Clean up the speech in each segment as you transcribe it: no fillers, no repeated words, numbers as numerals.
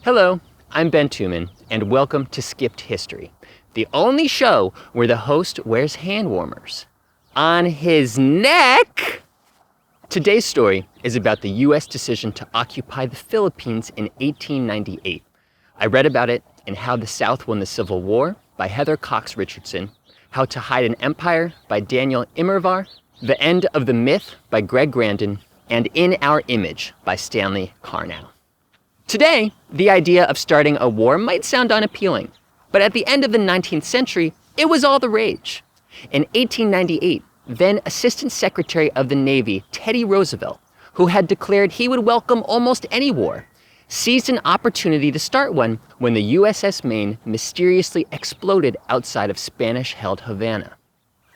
Hello, I'm Ben Tuman, and welcome to Skipped History, the only show where the host wears hand warmers on his neck. Today's story is about the U.S. decision to occupy the Philippines in 1898. I read about it in How the South Won the Civil War by Heather Cox Richardson, How to Hide an Empire by Daniel Immerwahr, The End of the Myth by Grandin, and In Our Image by Stanley Karnow. Today, the idea of starting a war might sound unappealing, but at the end of the 19th century, it was all the rage. In 1898, then Assistant Secretary of the Navy Teddy Roosevelt, who had declared he would welcome almost any war, seized an opportunity to start one when the USS Maine mysteriously exploded outside of Spanish-held Havana.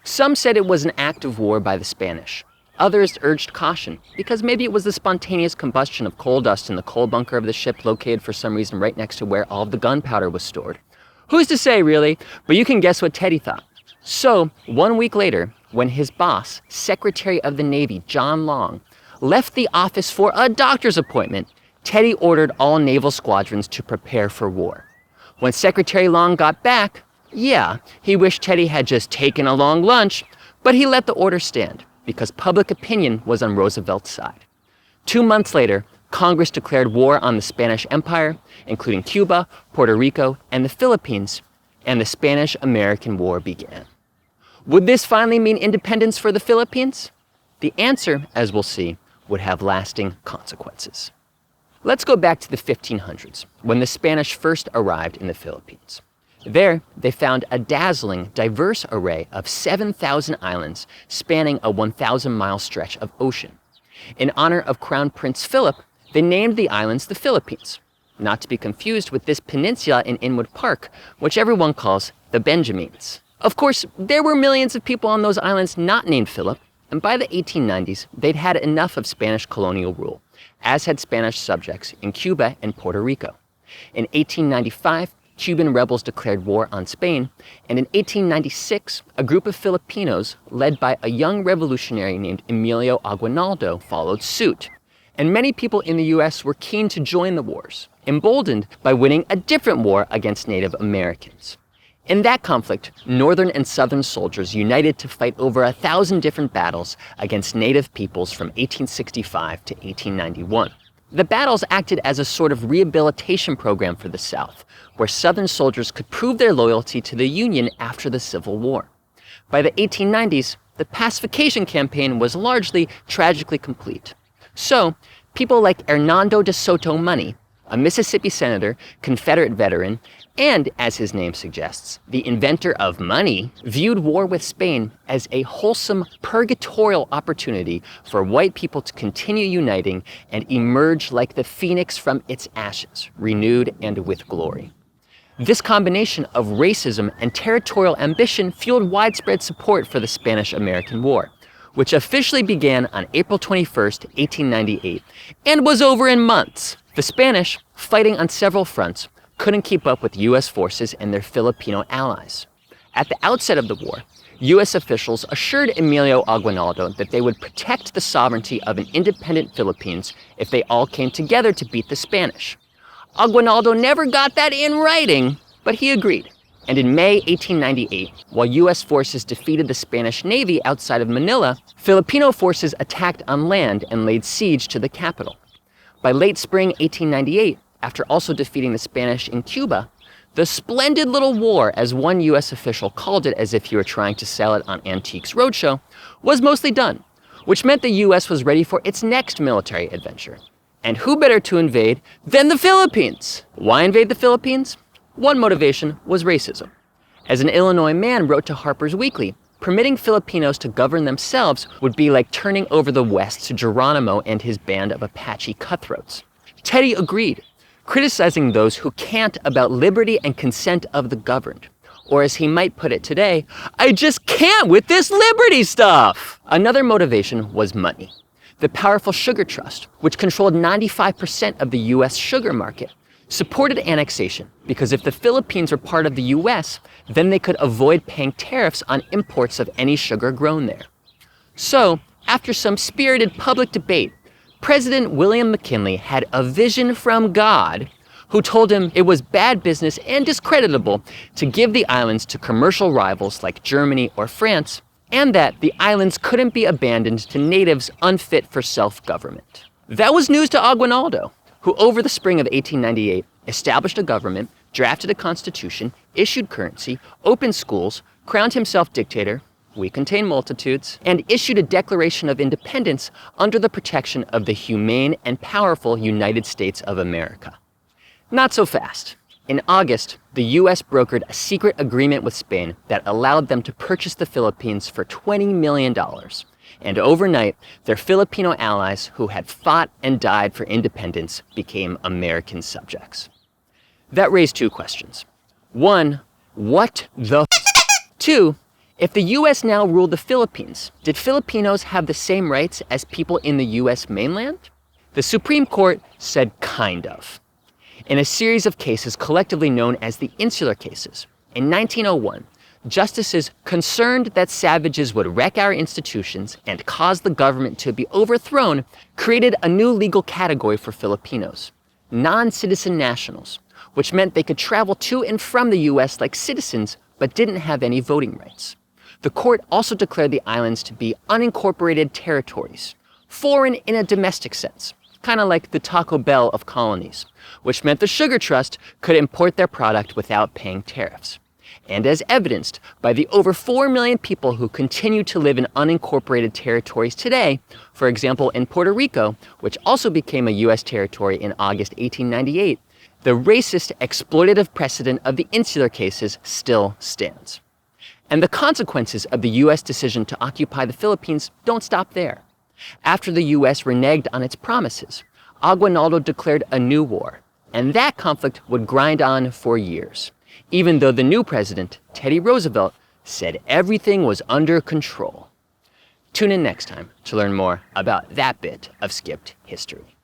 Some said it was an act of war by the Spanish. Others urged caution, because maybe it was the spontaneous combustion of coal dust in the coal bunker of the ship located for some reason right next to where all of the gunpowder was stored. Who's to say, really? But you can guess what Teddy thought. So, 1 week later, when his boss, Secretary of the Navy John Long, left the office for a doctor's appointment, Teddy ordered all naval squadrons to prepare for war. When Secretary Long got back, he wished Teddy had just taken a long lunch, but he let the order stand, because public opinion was on Roosevelt's side. 2 months later, Congress declared war on the Spanish Empire, including Cuba, Puerto Rico, and the Philippines, and the Spanish-American War began. Would this finally mean independence for the Philippines? The answer, as we'll see, would have lasting consequences. Let's go back to the 1500s, when the Spanish first arrived in the Philippines. There, they found a dazzling, diverse array of 7,000 islands spanning a 1,000-mile stretch of ocean. In honor of Crown Prince Philip, they named the islands the Philippines, not to be confused with this peninsula in Inwood Park, which everyone calls the Benjamins. Of course, there were millions of people on those islands not named Philip, and by the 1890s, they'd had enough of Spanish colonial rule, as had Spanish subjects in Cuba and Puerto Rico. In 1895, Cuban rebels declared war on Spain, and in 1896, a group of Filipinos, led by a young revolutionary named Emilio Aguinaldo, followed suit. And many people in the US were keen to join the wars, emboldened by winning a different war against Native Americans. In that conflict, Northern and Southern soldiers united to fight over 1,000 different battles against Native peoples from 1865 to 1891. The battles acted as a sort of rehabilitation program for the South, where Southern soldiers could prove their loyalty to the Union after the Civil War. By the 1890s, the pacification campaign was largely tragically complete. So, people like Hernando de Soto Money, a Mississippi senator, Confederate veteran, and, as his name suggests, the inventor of money, viewed war with Spain as a wholesome purgatorial opportunity for white people to continue uniting and emerge like the phoenix from its ashes, renewed and with glory. This combination of racism and territorial ambition fueled widespread support for the Spanish-American War, which officially began on April 21st, 1898, and was over in months. The Spanish, fighting on several fronts, couldn't keep up with U.S. forces and their Filipino allies. At the outset of the war, U.S. officials assured Emilio Aguinaldo that they would protect the sovereignty of an independent Philippines if they all came together to beat the Spanish. Aguinaldo never got that in writing, but he agreed. And in May 1898, while U.S. forces defeated the Spanish Navy outside of Manila, Filipino forces attacked on land and laid siege to the capital. By late spring 1898, after also defeating the Spanish in Cuba, the splendid little war, as one U.S. official called it as if he were trying to sell it on Antiques Roadshow, was mostly done, which meant the U.S. was ready for its next military adventure. And who better to invade than the Philippines? Why invade the Philippines? One motivation was racism. As an Illinois man wrote to Harper's Weekly, permitting Filipinos to govern themselves would be like turning over the West to Geronimo and his band of Apache cutthroats. Teddy agreed, criticizing those who cant about liberty and consent of the governed. Or as he might put it today, I just can't with this liberty stuff! Another motivation was money. The powerful Sugar Trust, which controlled 95% of the U.S. sugar market, supported annexation because if the Philippines were part of the U.S., then they could avoid paying tariffs on imports of any sugar grown there. So, after some spirited public debate, President William McKinley had a vision from God, who told him it was bad business and discreditable to give the islands to commercial rivals like Germany or France, and that the islands couldn't be abandoned to natives unfit for self-government. That was news to Aguinaldo, who over the spring of 1898 established a government, drafted a constitution, issued currency, opened schools, crowned himself dictator, we contain multitudes, and issued a Declaration of Independence under the protection of the humane and powerful United States of America. Not so fast. In August, the US brokered a secret agreement with Spain that allowed them to purchase the Philippines for $20 million. And overnight, their Filipino allies who had fought and died for independence became American subjects. That raised two questions. One, what the Two, if the US now ruled the Philippines, did Filipinos have the same rights as people in the US mainland? The Supreme Court said kind of. In a series of cases collectively known as the Insular Cases, in 1901, justices concerned that savages would wreck our institutions and cause the government to be overthrown created a new legal category for Filipinos, non-citizen nationals, which meant they could travel to and from the US like citizens but didn't have any voting rights. The court also declared the islands to be unincorporated territories, foreign in a domestic sense, kind of like the Taco Bell of colonies, which meant the Sugar Trust could import their product without paying tariffs. And as evidenced by the over 4 million people who continue to live in unincorporated territories today, for example in Puerto Rico, which also became a US territory in August 1898, the racist, exploitative precedent of the Insular Cases still stands. And the consequences of the US decision to occupy the Philippines don't stop there. After the US reneged on its promises, Aguinaldo declared a new war, and that conflict would grind on for years, even though the new president, Teddy Roosevelt, said everything was under control. Tune in next time to learn more about that bit of skipped history.